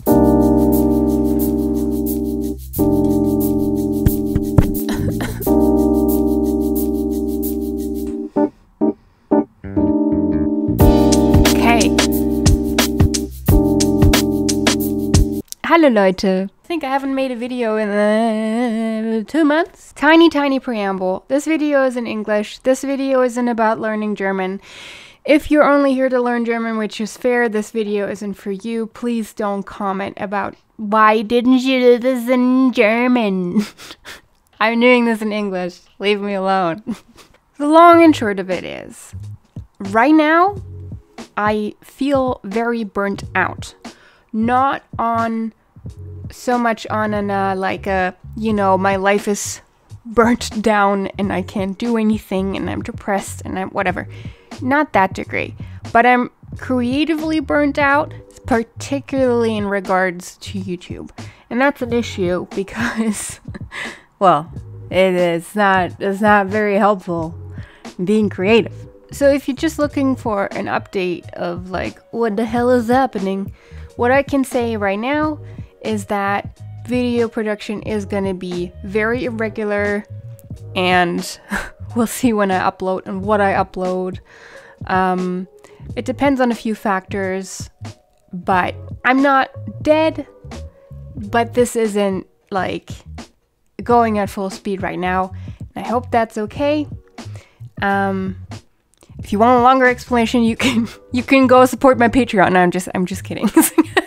Hallo Leute. I think I haven't made a video in 2 months. Tiny preamble. This video is in English. This video isn't about learning German. If you're only here to learn German, which is fair, this video isn't for you. Please don't comment about why didn't you do this in German? I'm doing this in English. Leave me alone. The long and short of it is, right now, I feel very burnt out. Not on so much on an my life is burnt down and I can't do anything and I'm depressed and I'm whatever. Not that degree. But I'm creatively burnt out, particularly in regards to YouTube. And that's an issue because, well, it's not very helpful being creative. So if you're just looking for an update of like, what the hell is happening? What I can say right now is that video production is going to be very irregular and we'll see when I upload and what I upload. It depends on a few factors, but I'm not dead, but this isn't like going at full speed right now. I hope that's okay. If you want a longer explanation, you can go support my Patreon. No, I'm just kidding.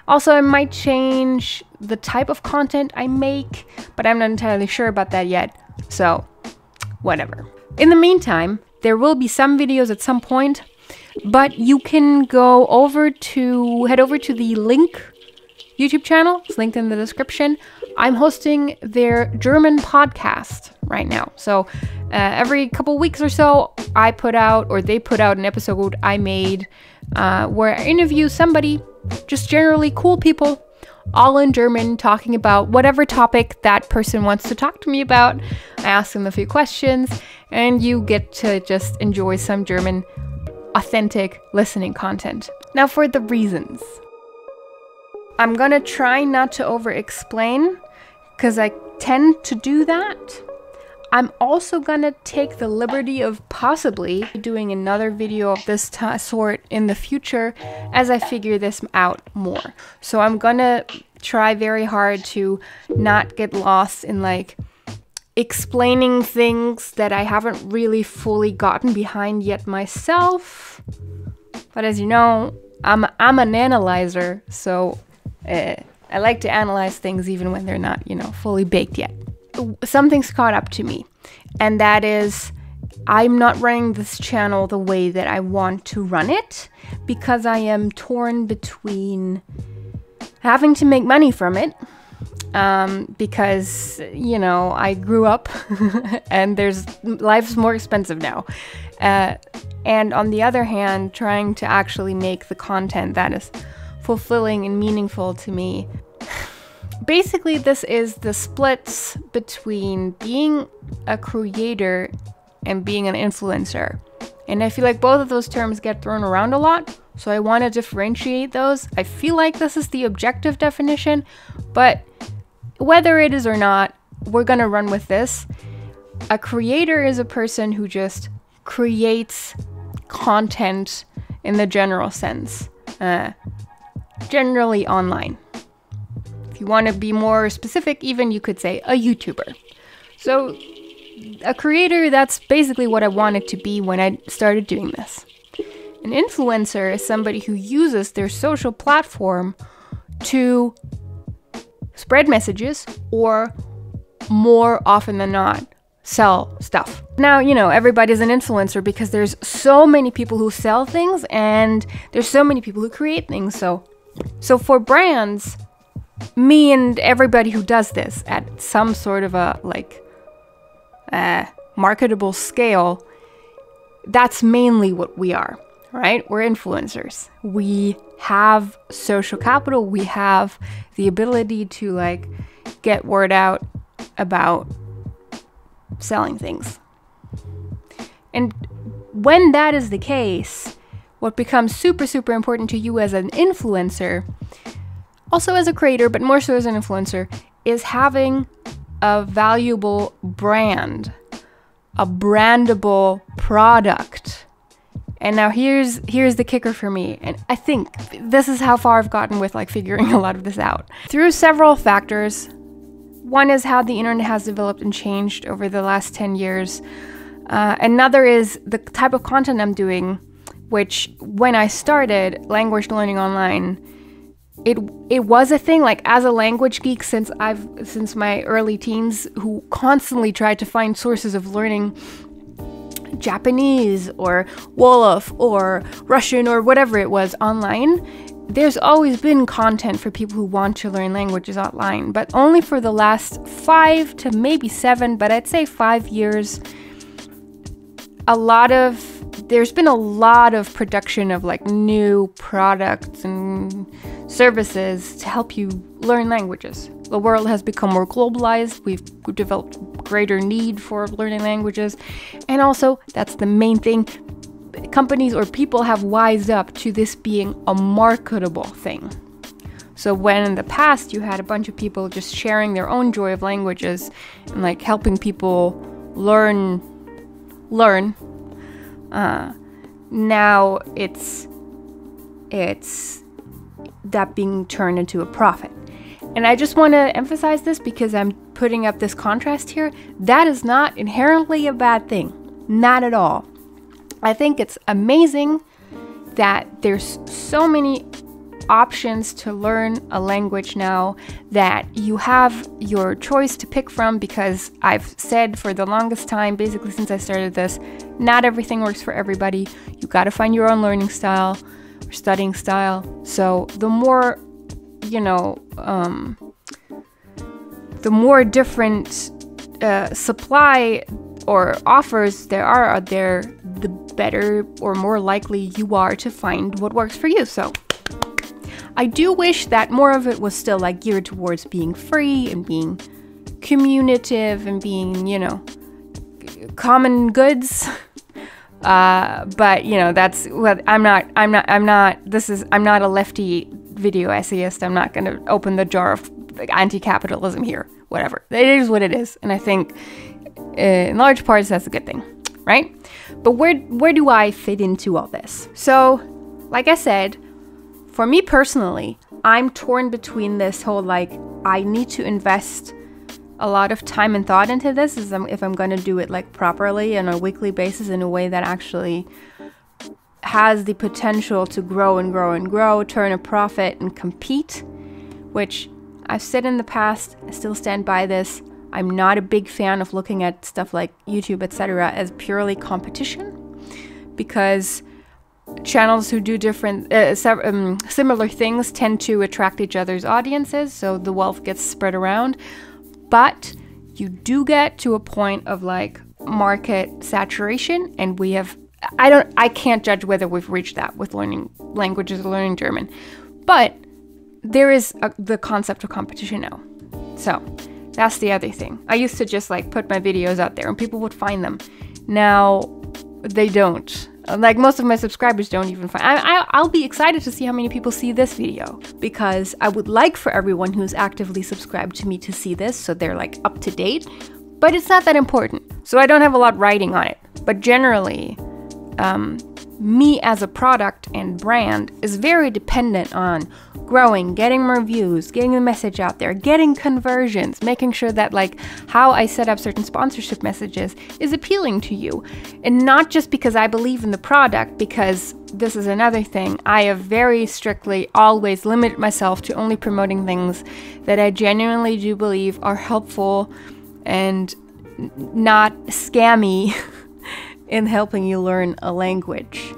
Also, I might change the type of content I make, but I'm not entirely sure about that yet. So, whatever. In the meantime, there will be some videos at some point, but you can head over to the Link YouTube channel. It's linked in the description. I'm hosting their German podcast right now. So every couple weeks or so, they put out an episode I made where I interview somebody, just generally cool people, all in German, talking about whatever topic that person wants to talk to me about. I ask them a few questions, and you get to just enjoy some German, authentic listening content. Now for the reasons. I'm gonna try not to over-explain, because I tend to do that. I'm also gonna take the liberty of possibly doing another video of this sort in the future as I figure this out more. So I'm gonna try very hard to not get lost in like explaining things that I haven't really fully gotten behind yet myself. But as you know, I'm an analyzer, so I like to analyze things even when they're not, fully baked yet. Something's caught up to me, and that is I'm not running this channel the way that I want to run it because I am torn between having to make money from it because, I grew up and life's more expensive now. And on the other hand, trying to actually make the content that is fulfilling and meaningful to me. Basically, this is the splits between being a creator and being an influencer. And I feel like both of those terms get thrown around a lot, so I want to differentiate those. I feel like this is the objective definition, but whether it is or not, we're gonna run with this. A creator is a person who just creates content in the general sense, generally online. If you want to be more specific, even you could say a YouTuber. So a creator, that's basically what I wanted to be when I started doing this. An influencer is somebody who uses their social platform to spread messages or, more often than not, sell stuff. Now, everybody's an influencer because there's so many people who sell things and there's so many people who create things. So for brands, me and everybody who does this at some sort of a marketable scale, that's mainly what we are, right? We're influencers. We have social capital. We have the ability to get word out about selling things. And when that is the case, what becomes super, super important to you as an influencer also as a creator, but more so as an influencer, is having a valuable brand, a brandable product. And now here's the kicker for me, and I think this is how far I've gotten with like figuring a lot of this out. Through several factors. One is how the internet has developed and changed over the last 10 years. Another is the type of content I'm doing, which when I started language learning online, it was a thing, like as a language geek since my early teens, who constantly tried to find sources of learning Japanese or Wolof or Russian or whatever it was online. There's always been content for people who want to learn languages online, but only for the last 5 to maybe 7, but I'd say 5 years, there's been a lot of production of like new products and services to help you learn languages. The world has become more globalized. We've developed greater need for learning languages. And also, that's the main thing, companies or people have wised up to this being a marketable thing. So when in the past you had a bunch of people just sharing their own joy of languages and like helping people learn, now it's that being turned into a profit. And I just want to emphasize this because I'm putting up this contrast here. That is not inherently a bad thing. Not at all. I think it's amazing that there's so many options to learn a language now, that you have your choice to pick from, because I've said for the longest time, basically since I started this, not everything works for everybody. You got to find your own learning style or studying style. So the more, the more different supply or offers there are out there, the better or more likely you are to find what works for you. So I do wish that more of it was still like geared towards being free and being communicative and being, common goods. But that's what I'm not a lefty video essayist. I'm not going to open the jar of anti-capitalism here. Whatever. It is what it is. And I think in large parts that's a good thing, right? But where do I fit into all this? So, like I said, for me personally, I'm torn between this whole I need to invest a lot of time and thought into this if I'm going to do it properly on a weekly basis in a way that actually has the potential to grow and grow and grow, turn a profit and compete, which I've said in the past. I still stand by this. I'm not a big fan of looking at stuff like YouTube, etc. as purely competition, because channels who do different, similar things tend to attract each other's audiences, so the wealth gets spread around. But you do get to a point of market saturation, and I can't judge whether we've reached that with learning languages or learning German, but there is the concept of competition now. So that's the other thing. I used to just put my videos out there and people would find them. Now they don't. Most of my subscribers don't even find. I'll be excited to see how many people see this video, because I would like for everyone who's actively subscribed to me to see this, so they're up to date. But it's not that important, so I don't have a lot writing on it. But generally, me as a product and brand is very dependent on growing, getting more views, getting the message out there, getting conversions, making sure that how I set up certain sponsorship messages is appealing to you. And not just because I believe in the product, because this is another thing. I have very strictly always limited myself to only promoting things that I genuinely do believe are helpful and not scammy in helping you learn a language,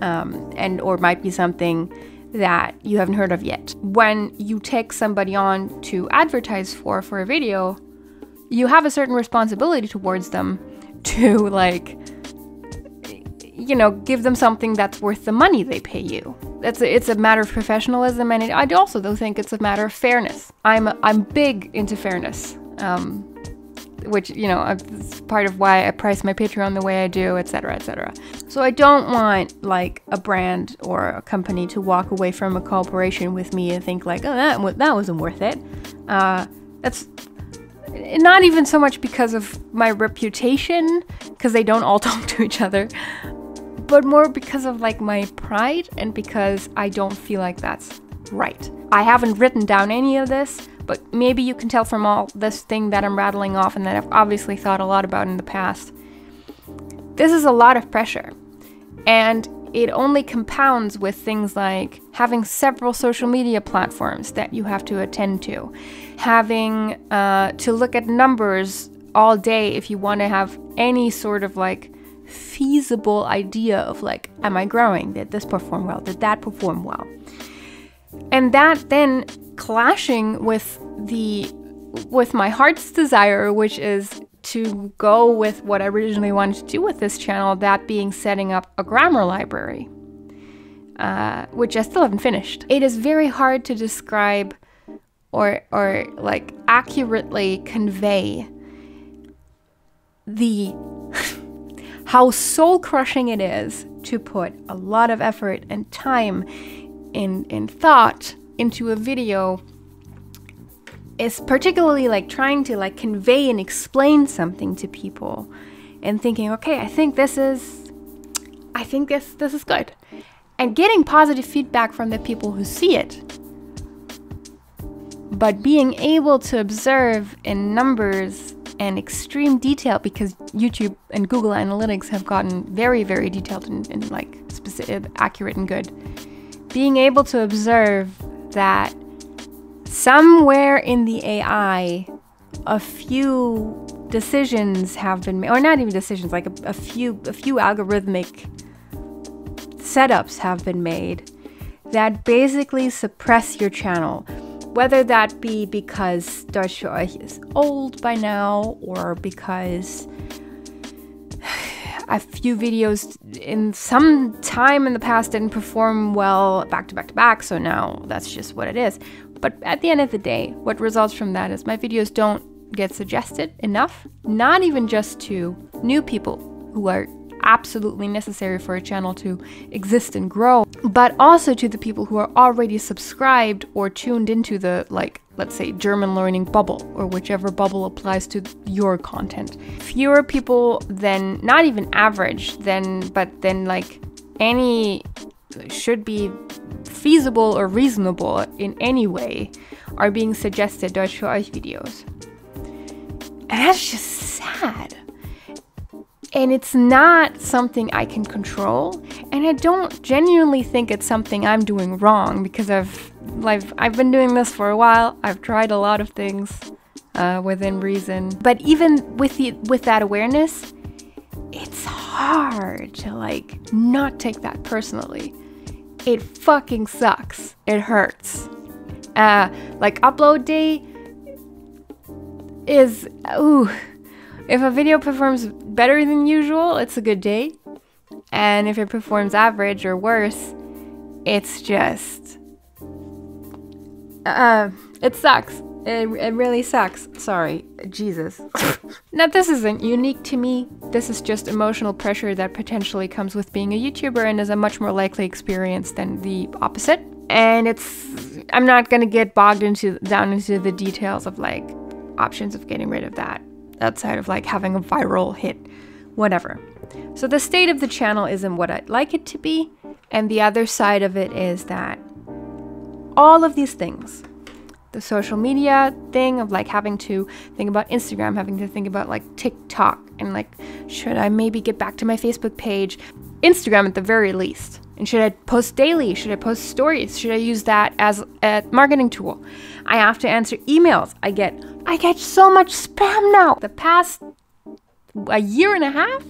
or might be something that you haven't heard of yet. When you take somebody on to advertise for a video, you have a certain responsibility towards them to give them something that's worth the money they pay you. It's a matter of professionalism, and I also think it's a matter of fairness. I'm big into fairness. which, you know, it's part of why I price my Patreon the way I do, etc., etc. So I don't want like a brand or a company to walk away from a cooperation with me and think like, oh, that wasn't worth it. That's not even so much because of my reputation, because they don't all talk to each other, but more because of like my pride and because I don't feel like that's right. I haven't written down any of this, but maybe you can tell from all this thing that I'm rattling off and that I've obviously thought a lot about in the past. This is a lot of pressure, and it only compounds with things like having several social media platforms that you have to attend to, having to look at numbers all day if you want to have any sort of like feasible idea of like, am I growing? Did this perform well? Did that perform well? And that then clashing with my heart's desire, which is to go with what I originally wanted to do with this channel, that being setting up a grammar library, which I still haven't finished. It is very hard to describe or like accurately convey the how soul-crushing it is to put a lot of effort and time and thought into a video, is particularly like trying to like convey and explain something to people and thinking, okay, I think this is good, and getting positive feedback from the people who see it, but being able to observe in numbers and extreme detail, because YouTube and Google Analytics have gotten very, very detailed and like specific, accurate and good. Being able to observe that somewhere in the AI, a few decisions have been made, or not even decisions, like a few algorithmic setups have been made that basically suppress your channel. Whether that be because Deutschfüreuch is old by now, or because a few videos in some time in the past didn't perform well back to back to back, so now that's just what it is. But at the end of the day, what results from that is my videos don't get suggested enough, not even just to new people who are absolutely necessary for a channel to exist and grow, but also to the people who are already subscribed or tuned into the, like, let's say German learning bubble, or whichever bubble applies to your content. Fewer people than, not even average, but then like any should be feasible or reasonable in any way are being suggested Deutschfüreuch videos. And that's just sad. And it's not something I can control, and I don't genuinely think it's something I'm doing wrong, because I've been doing this for a while. I've tried a lot of things within reason, but even with that awareness, it's hard to like not take that personally. It fucking sucks. It hurts. Like upload day is ooh. If a video performs better than usual, it's a good day. And if it performs average or worse, it's just... it sucks. It really sucks. Sorry. Jesus. Now, this isn't unique to me. This is just emotional pressure that potentially comes with being a YouTuber and is a much more likely experience than the opposite. And I'm not gonna get bogged down into the details of like options of getting rid of that, outside of like having a viral hit, whatever. So the state of the channel isn't what I'd like it to be, and the other side of it is that all of these things, the social media thing of like having to think about Instagram, having to think about like TikTok, and like, should I maybe get back to my Facebook page? Instagram at the very least. And should I post daily? Should I post stories? Should I use that as a marketing tool? I have to answer emails. I get so much spam now. The past a year and a half,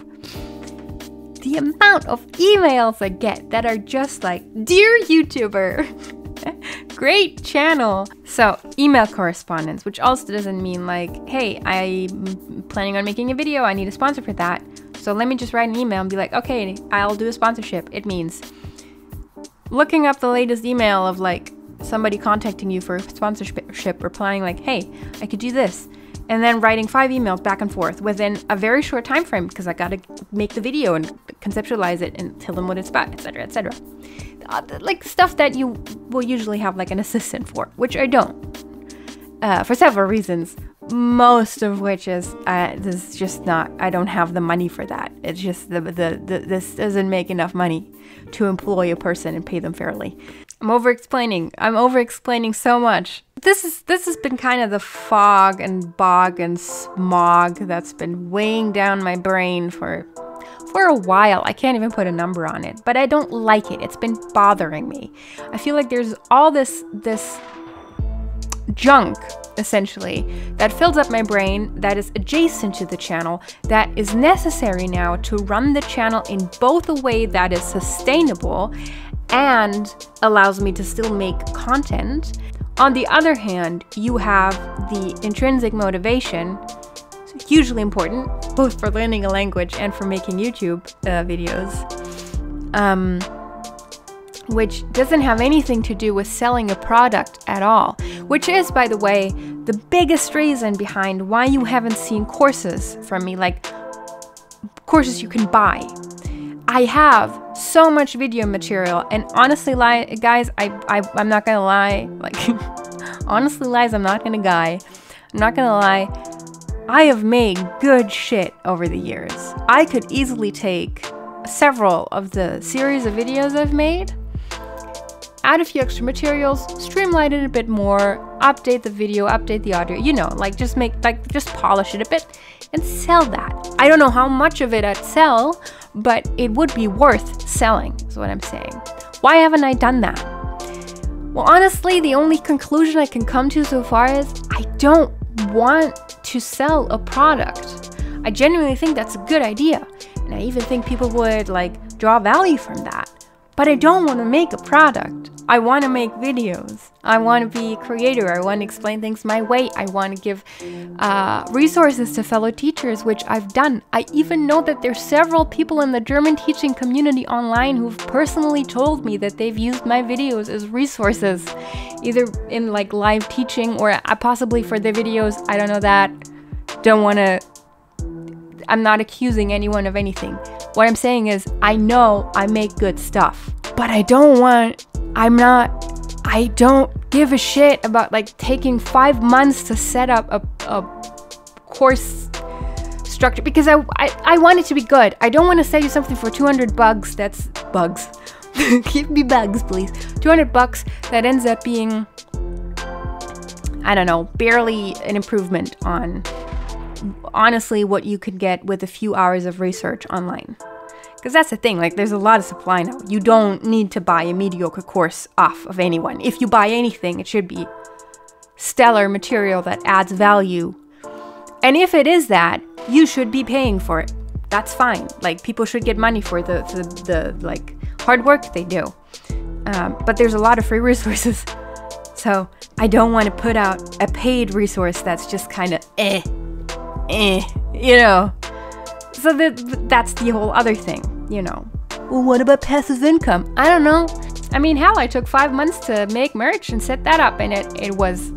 the amount of emails I get that are just like, dear YouTuber, great channel. So email correspondence, which also doesn't mean like, hey, I'm planning on making a video, I need a sponsor for that, so let me just write an email and be like, okay, I'll do a sponsorship. It means looking up the latest email of like somebody contacting you for a sponsorship, replying like, hey, I could do this. and then writing 5 emails back and forth within a very short time frame because I gotta make the video and conceptualize it and tell them what it's about, etc., etc. Like stuff that you will usually have like an assistant for, which I don't, for several reasons. Most of which is this is just not. I don't have the money for that. It's just this doesn't make enough money to employ a person and pay them fairly. I'm over-explaining so much. This has been kind of the fog and bog and smog that's been weighing down my brain for a while. I can't even put a number on it, but I don't like it. It's been bothering me. I feel like there's all this junk, essentially, that fills up my brain, that is adjacent to the channel, that is necessary now to run the channel in both a way that is sustainable and allows me to still make content. On the other hand, you have the intrinsic motivation, hugely important, both for learning a language and for making YouTube videos, which doesn't have anything to do with selling a product at all, which is, by the way, the biggest reason behind why you haven't seen courses from me, like courses you can buy. I have so much video material, and honestly, guys, I'm not gonna lie, like, honestly, lies, I'm not gonna lie, I have made good shit over the years. I could easily take several of the series of videos I've made, add a few extra materials, streamline it a bit more, update the video, update the audio, you know, like just polish it a bit and sell that. I don't know how much of it I'd sell, but it would be worth selling, is what I'm saying. Why haven't I done that? Well, honestly, the only conclusion I can come to so far is I don't want to sell a product. I genuinely think that's a good idea, and I even think people would like draw value from that. But I don't want to make a product. I want to make videos. I want to be a creator. I want to explain things my way. I want to give resources to fellow teachers, which I've done. I even know that there's several people in the German teaching community online who've personally told me that they've used my videos as resources, either in like live teaching or possibly for their videos. I don't know that. I'm not accusing anyone of anything. What I'm saying is, I know I make good stuff, but I don't give a shit about like taking 5 months to set up a course structure, because I want it to be good. I don't want to sell you something for 200 bucks that's bugs. Give me bugs, please. 200 bucks that ends up being, I don't know, barely an improvement on honestly what you could get with a few hours of research online. Because that's the thing, like there's a lot of supply now. You don't need to buy a mediocre course off of anyone. If you buy anything, it should be stellar material that adds value. And if it is that, you should be paying for it. That's fine. Like people should get money for the like hard work they do. But there's a lot of free resources. So I don't want to put out a paid resource that's just kind of you know. So that's the whole other thing, you know. Well, what about passive income? I don't know. I mean, hell, I took 5 months to make merch and set that up, and it was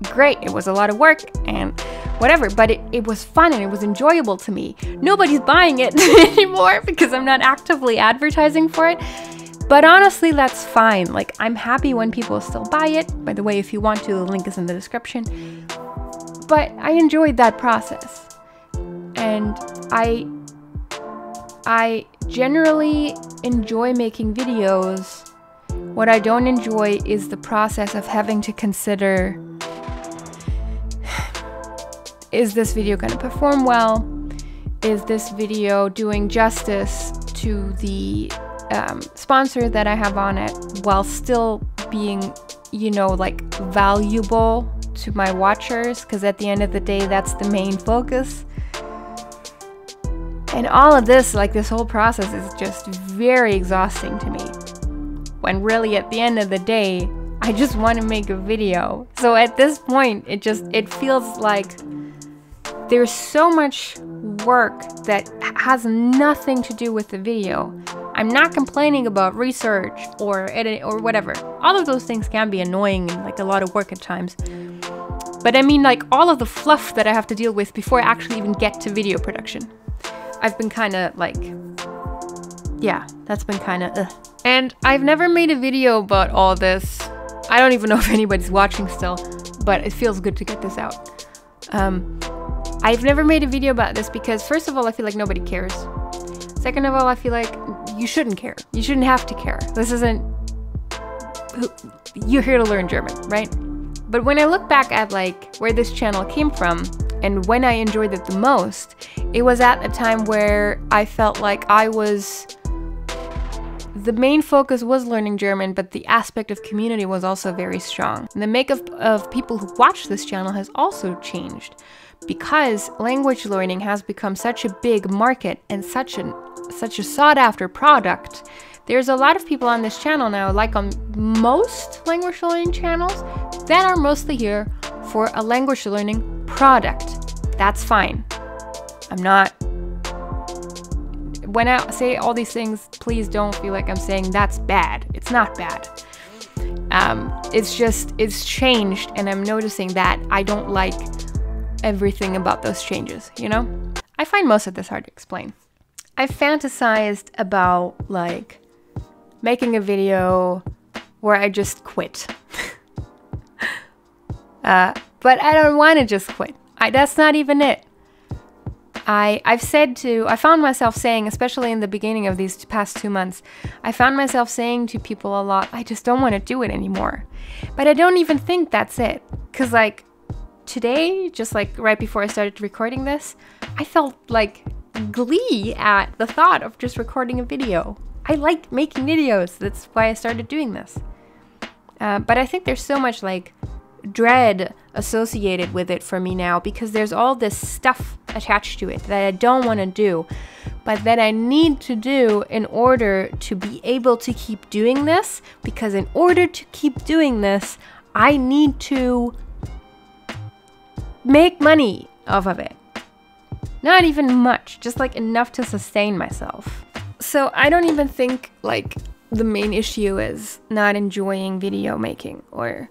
great. It was a lot of work and whatever, but it was fun and it was enjoyable to me. Nobody's buying it anymore because I'm not actively advertising for it. But honestly, that's fine. Like, I'm happy when people still buy it. By the way, if you want to, the link is in the description. But I enjoyed that process. And I generally enjoy making videos. What I don't enjoy is the process of having to consider, is this video going to perform well? Is this video doing justice to the sponsor that I have on it while still being, you know, like valuable to my watchers? Because at the end of the day, that's the main focus. And all of this, like this whole process is just very exhausting to me. When really at the end of the day, I just want to make a video. So at this point, it feels like there's so much work that has nothing to do with the video. I'm not complaining about research or editing or whatever. All of those things can be annoying and like a lot of work at times. But I mean like all of the fluff that I have to deal with before I actually even get to video production. I've been kind of like, yeah, that's been kind of ugh. And I've never made a video about all this. I don't even know if anybody's watching still, but it feels good to get this out. I've never made a video about this because first of all, I feel like nobody cares. Second of all, I feel like you shouldn't care. You shouldn't have to care. This isn't, you're here to learn German, right? But when I look back at like where this channel came from and when I enjoyed it the most, it was at a time where I felt like the main focus was learning German, but the aspect of community was also very strong. And the makeup of people who watch this channel has also changed because language learning has become such a big market and such a sought-after product. There's a lot of people on this channel now, like on most language learning channels, that are mostly here for a language learning product. That's fine. I'm not... When I say all these things, please don't feel like I'm saying that's bad. It's not bad. It's changed, and I'm noticing that I don't like everything about those changes, you know? I find most of this hard to explain. I've fantasized about, like, making a video where I just quit. But I don't want to just quit. That's not even it. I found myself saying, especially in the beginning of these past 2 months, I found myself saying to people a lot, I just don't want to do it anymore. But I don't even think that's it. Because like today, just like right before I started recording this, I felt like glee at the thought of just recording a video. I like making videos. That's why I started doing this. But I think there's so much like dread associated with it for me now because there's all this stuff attached to it that I don't want to do, but that I need to do in order to be able to keep doing this, because in order to keep doing this, I need to make money off of it. Not even much, just like enough to sustain myself. So I don't even think like the main issue is not enjoying video making or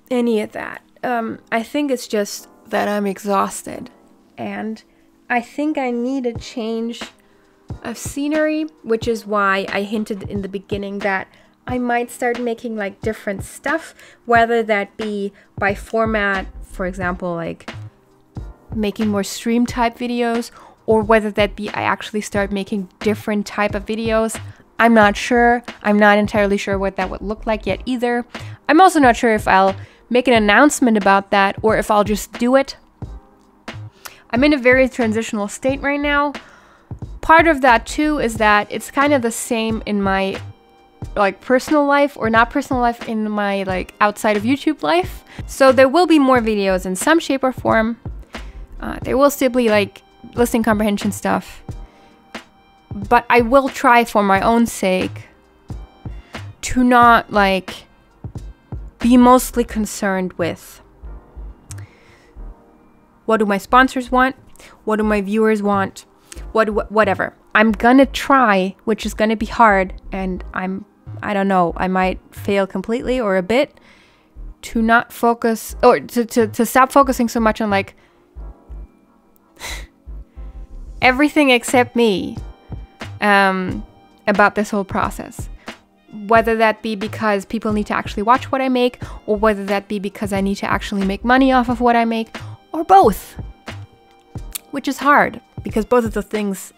any of that. I think it's just that I'm exhausted, and I think I need a change of scenery, which is why I hinted in the beginning that I might start making like different stuff, whether that be by format, for example, like making more stream type videos, or whether that be I actually start making different type of videos. I'm not sure. I'm not entirely sure what that would look like yet either. I'm also not sure if I'll make an announcement about that or if I'll just do it. I'm in a very transitional state right now. Part of that too is that it's kind of the same in my like personal life, or not personal life, in my like outside of YouTube life. So there will be more videos in some shape or form. There will still be like listening comprehension stuff, but I will try for my own sake to not like be mostly concerned with what do my sponsors want, what do my viewers want, whatever. I'm gonna try, which is gonna be hard, and I don't know, I might fail completely or a bit, to not focus, or to stop focusing so much on like everything except me about this whole process. Whether that be because people need to actually watch what I make, or whether that be because I need to actually make money off of what I make, or both. Which is hard, because both of the things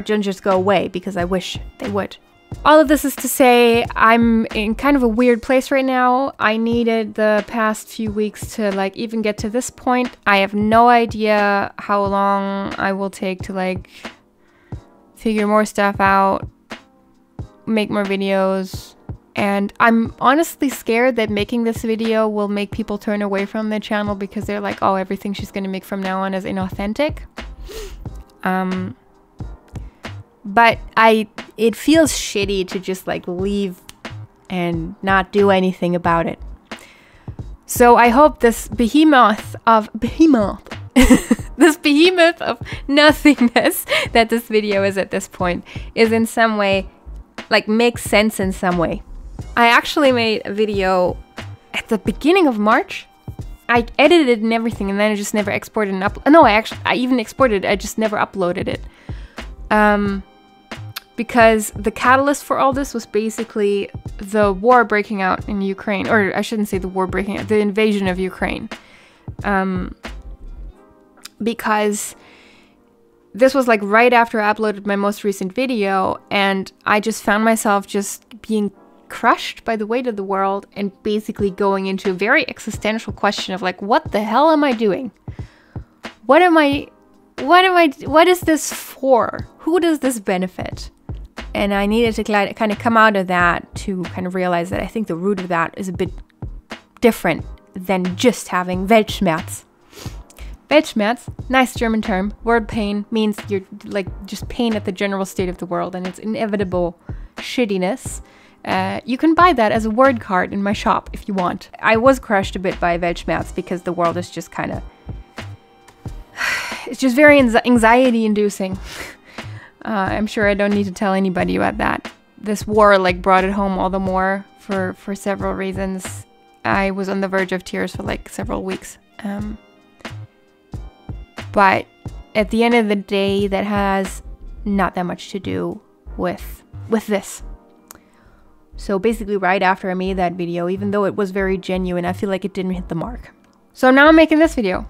don't just go away, because I wish they would. All of this is to say, I'm in kind of a weird place right now. I needed the past few weeks to like even get to this point. I have no idea how long I will take to like figure more stuff out, make more videos, and I'm honestly scared that making this video will make people turn away from the channel because they're like, oh, everything she's gonna make from now on is inauthentic. But it feels shitty to just like leave and not do anything about it. So I hope this behemoth of this behemoth of nothingness that this video is at this point is in some way like makes sense in some way. I actually made a video at the beginning of March, I edited it and everything, and then I just never exported and no, I even exported it, I just never uploaded it. Because the catalyst for all this was basically the war breaking out in Ukraine, or I shouldn't say the war breaking out, the invasion of Ukraine. Because this was like right after I uploaded my most recent video, and I just found myself just being crushed by the weight of the world and basically going into a very existential question of like, what the hell am I doing? What is this for? Who does this benefit? And I needed to kind of come out of that to kind of realize that I think the root of that is a bit different than just having Weltschmerz. Weltschmerz, nice German term, word pain, means you're like just pain at the general state of the world and its inevitable shittiness. You can buy that as a word card in my shop if you want. I was crushed a bit by Weltschmerz because the world is just kind of... It's just very anxiety inducing. I'm sure I don't need to tell anybody about that. This war like brought it home all the more for several reasons. I was on the verge of tears for like several weeks. But at the end of the day, that has not that much to do with this. So basically right after I made that video, even though it was very genuine, I feel like it didn't hit the mark. So now I'm making this video.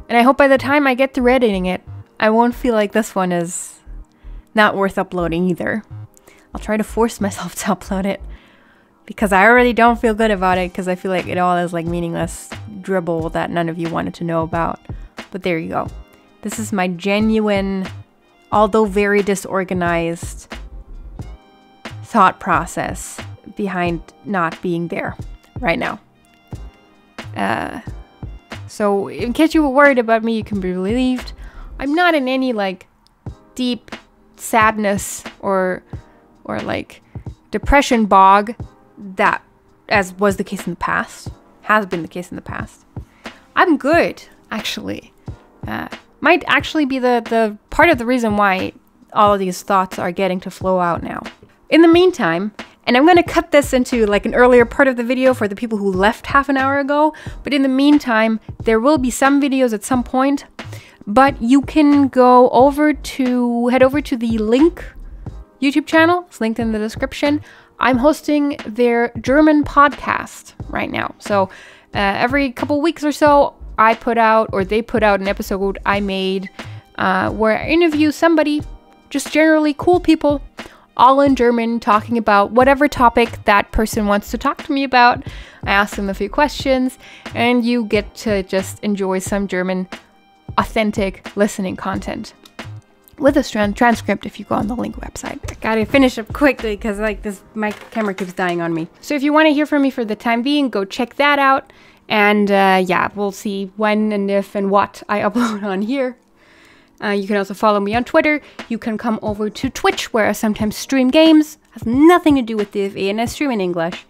And I hope by the time I get through editing it, I won't feel like this one is not worth uploading either. I'll try to force myself to upload it because I already don't feel good about it because I feel like it all is like meaningless dribble that none of you wanted to know about. But there you go. This is my genuine, although very disorganized thought process behind not being there right now. So in case you were worried about me, you can be relieved. I'm not in any like deep sadness or like depression bog that, as was the case in the past, has been the case in the past. I'm good, actually. Might actually be the part of the reason why all of these thoughts are getting to flow out now. In the meantime, and I'm going to cut this into like an earlier part of the video for the people who left half an hour ago, but in the meantime, there will be some videos at some point, but you can head over to the Link YouTube channel. It's linked in the description. I'm hosting their German podcast right now. So every couple weeks or so, they put out an episode I made where I interview somebody, just generally cool people, all in German, talking about whatever topic that person wants to talk to me about. I ask them a few questions, and you get to just enjoy some German, authentic listening content with a transcript if you go on the Link website. I gotta finish up quickly because like my camera keeps dying on me. So if you want to hear from me for the time being, go check that out. And yeah, we'll see when and if and what I upload on here. You can also follow me on Twitter. You can come over to Twitch, where I sometimes stream games. Has nothing to do with DFE, and I stream in English.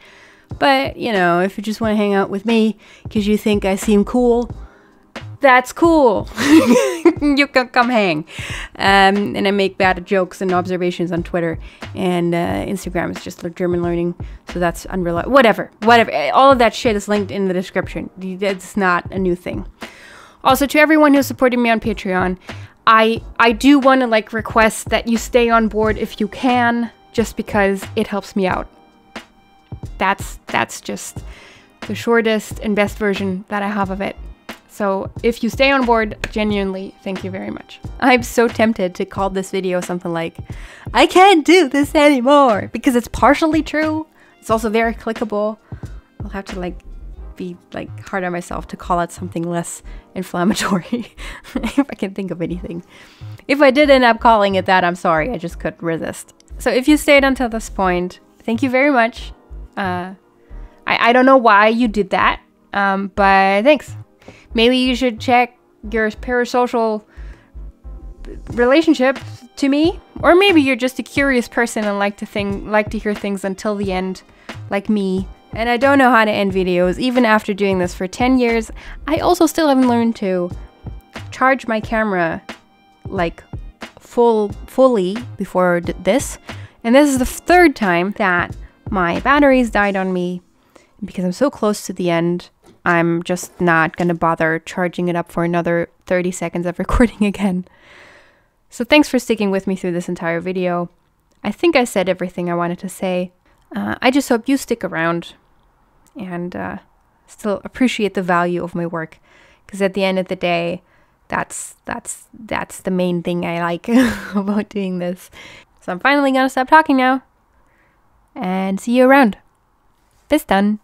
But, you know, if you just want to hang out with me because you think I seem cool, that's cool. You can come hang. And I make bad jokes and observations on Twitter. And Instagram is just German learning. So that's unreliable. Whatever. All of that shit is linked in the description. It's not a new thing. Also, to everyone who's supporting me on Patreon, I do want to like request that you stay on board if you can, just because it helps me out. That's just the shortest and best version that I have of it. So if you stay on board, genuinely, thank you very much. I'm so tempted to call this video something like, I can't do this anymore, because it's partially true. It's also very clickable. I'll have to like be like hard on myself to call it something less inflammatory if I can think of anything. If I did end up calling it that, I'm sorry, I just couldn't resist. So if you stayed until this point, thank you very much. I don't know why you did that, but thanks. Maybe you should check your parasocial relationship to me, or maybe you're just a curious person and like to hear things until the end, like me. And I don't know how to end videos, even after doing this for 10 years. I also still haven't learned to charge my camera like fully before this. And this is the third time that my batteries died on me. Because I'm so close to the end, I'm just not gonna bother charging it up for another 30 seconds of recording again. So thanks for sticking with me through this entire video. I think I said everything I wanted to say. I just hope you stick around and still appreciate the value of my work, because at the end of the day, that's the main thing I like about doing this. So I'm finally gonna stop talking now and see you around. Bis dann.